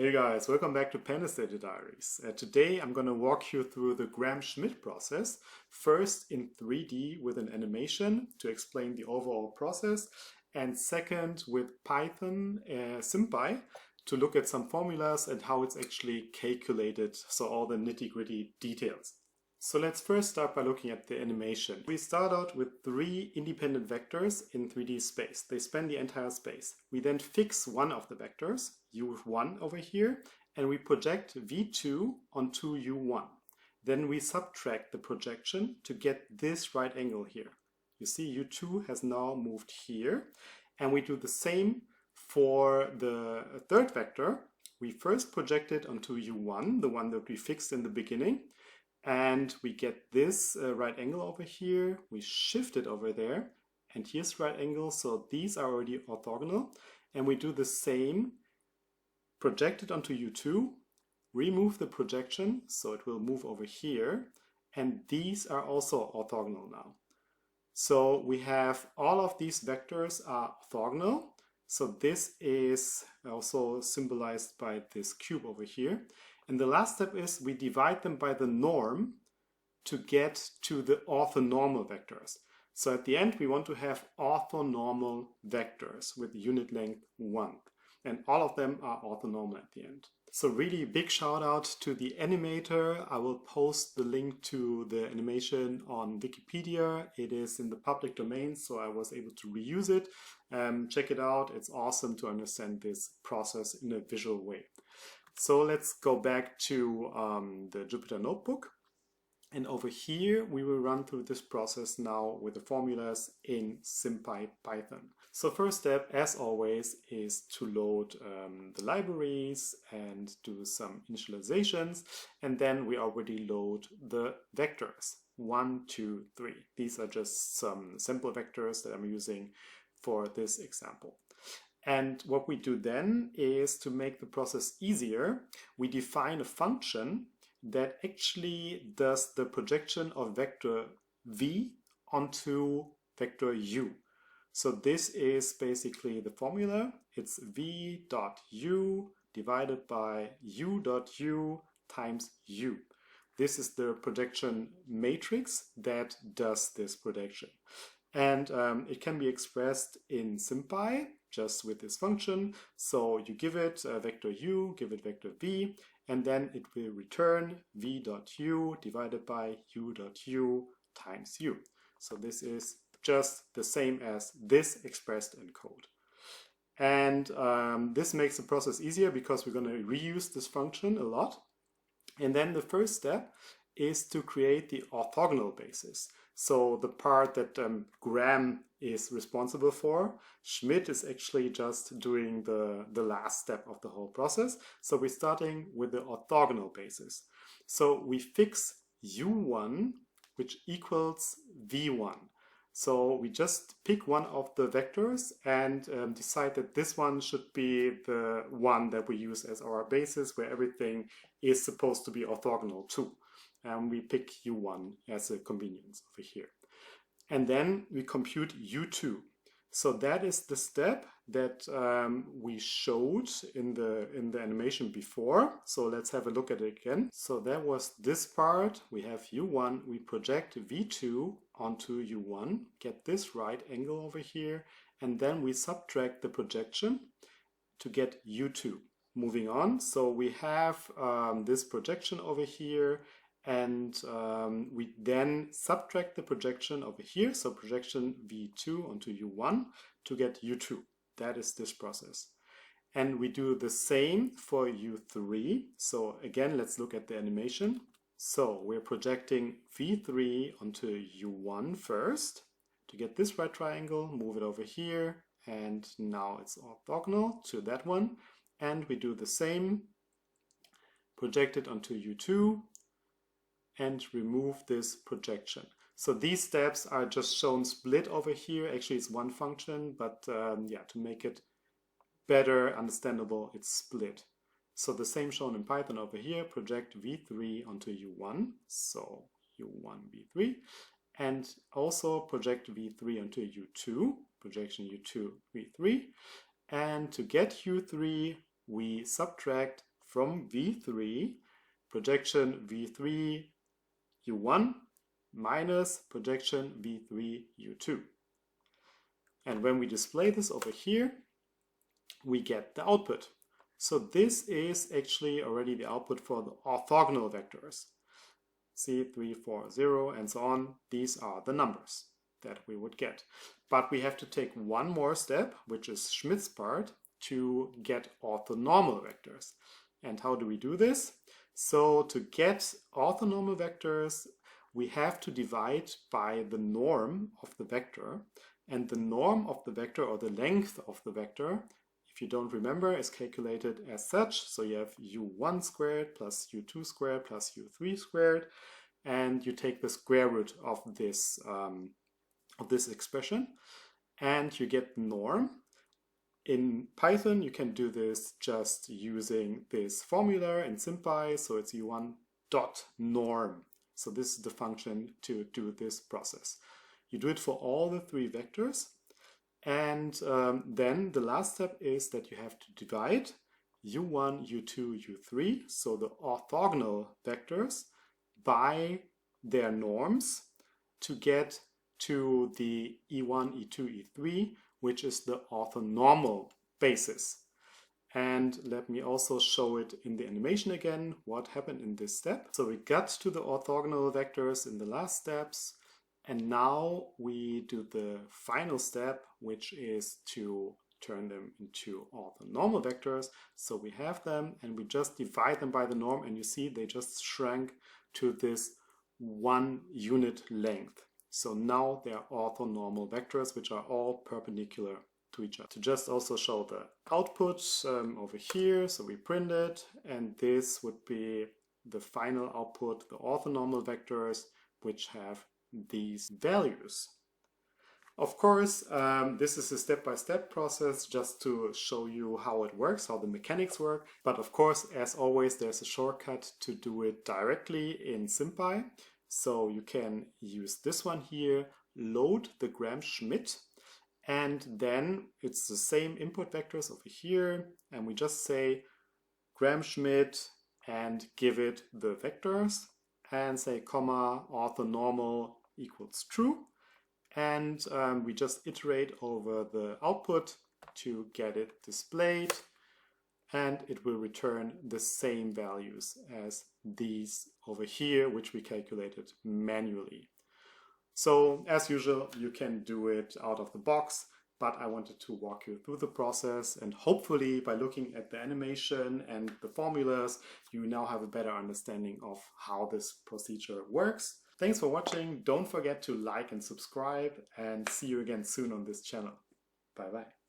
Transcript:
Hey guys, welcome back to Pandas Data Diaries. Today I'm going to walk you through the Gram-Schmidt process, first in 3D with an animation to explain the overall process, and second with Python SymPy to look at some formulas and how it's actually calculated, so all the nitty-gritty details. So let's first start by looking at the animation. We start out with 3 independent vectors in 3D space. They span the entire space. We then fix one of the vectors, u1 over here, and we project v2 onto u1. Then we subtract the projection to get this right angle here. You see u2 has now moved here, and we do the same for the third vector. We first project it onto u1, the one that we fixed in the beginning, and we get this right angle over here. We shift it over there, and here's right angle, so these are already orthogonal. And we do the same, project it onto u2, remove the projection, so it will move over here, and these are also orthogonal now. So we have all of these vectors are orthogonal. So this is also symbolized by this cube over here. And the last step is we divide them by the norm to get to the orthonormal vectors. So at the end we want to have orthonormal vectors with unit length 1. And all of them are orthonormal at the end. So really big shout out to the animator. I will post the link to the animation on Wikipedia. It is in the public domain, so I was able to reuse it. Check it out. It's awesome to understand this process in a visual way. So let's go back to the Jupyter notebook. And over here, we will run through this process now with the formulas in SymPy Python. So first step, as always, is to load the libraries and do some initializations. And then we already load the vectors, 1, 2, 3. These are just some sample vectors that I'm using for this example. And what we do then is, to make the process easier, we define a function that actually does the projection of vector v onto vector u. So this is basically the formula. It's v dot u divided by u dot u times u. This is the projection matrix that does this projection. And it can be expressed in SymPy just with this function. So you give it vector u, give it vector v, and then it will return v dot u divided by u dot u times u. So this is just the same as this expressed in code. And this makes the process easier because we're going to reuse this function a lot. And then the first step is to create the orthogonal basis. So the part that Gram is responsible for, Schmidt is actually just doing the last step of the whole process. So we're starting with the orthogonal basis. So we fix u1, which equals v1. So we just pick one of the vectors and decide that this one should be the one that we use as our basis, where everything is supposed to be orthogonal to. And we pick u1 as a convenience over here. And then we compute u2. So that is the step that we showed in the animation before. So let's have a look at it again. So that was this part. We have u1. We project v2 onto u1, get this right angle over here, and then we subtract the projection to get u2. Moving on, so we have this projection over here, and we then subtract the projection over here, so projection v2 onto u1 to get u2. That is this process. And we do the same for u3. So again, let's look at the animation. So we're projecting v3 onto u1 first to get this right triangle, move it over here, and now it's orthogonal to that one. And we do the same, project it onto u2, and remove this projection. So these steps are just shown split over here. Actually, it's one function, but yeah, to make it better understandable, it's split. So the same shown in Python over here, project v3 onto u1, so u1 v3, and also project v3 onto u2, projection u2 v3, and to get u3, we subtract from V3, projection V3 U1 minus projection V3 U2. And when we display this over here, we get the output. So this is actually already the output for the orthogonal vectors. See, 3, 4, 0, and so on. These are the numbers that we would get. But we have to take one more step, which is Schmidt's part, to get orthonormal vectors. And how do we do this? So to get orthonormal vectors, we have to divide by the norm of the vector. And the norm of the vector, or the length of the vector, if you don't remember, is calculated as such. So you have u1 squared plus u2 squared plus u3 squared, and you take the square root of this expression, and you get the norm. In Python, you can do this just using this formula in SymPy, so it's u1 dot norm. So this is the function to do this process. You do it for all the three vectors, and then the last step is that you have to divide u1, u2, u3, so the orthogonal vectors, by their norms to get to the e1, e2, e3, which is the orthonormal basis. And let me also show it in the animation again, what happened in this step. So we got to the orthogonal vectors in the last steps, and now we do the final step, which is to turn them into orthonormal vectors. So we have them and we just divide them by the norm, and you see they just shrank to this 1 unit length. So now they are orthonormal vectors, which are all perpendicular to each other. To just also show the output over here, so we print it, and this would be the final output, the orthonormal vectors, which have these values. Of course, this is a step-by-step process just to show you how it works, how the mechanics work. But of course, as always, there's a shortcut to do it directly in SymPy. So you can use this one here, load the Gram-Schmidt, and then it's the same input vectors over here, and we just say Gram-Schmidt and give it the vectors and say comma orthonormal equals true, and we just iterate over the output to get it displayed, and it will return the same values as these over here, which we calculated manually. So as usual, you can do it out of the box, but I wanted to walk you through the process, and hopefully by looking at the animation and the formulas, you now have a better understanding of how this procedure works. Thanks for watching. Don't forget to like and subscribe, and see you again soon on this channel. Bye bye.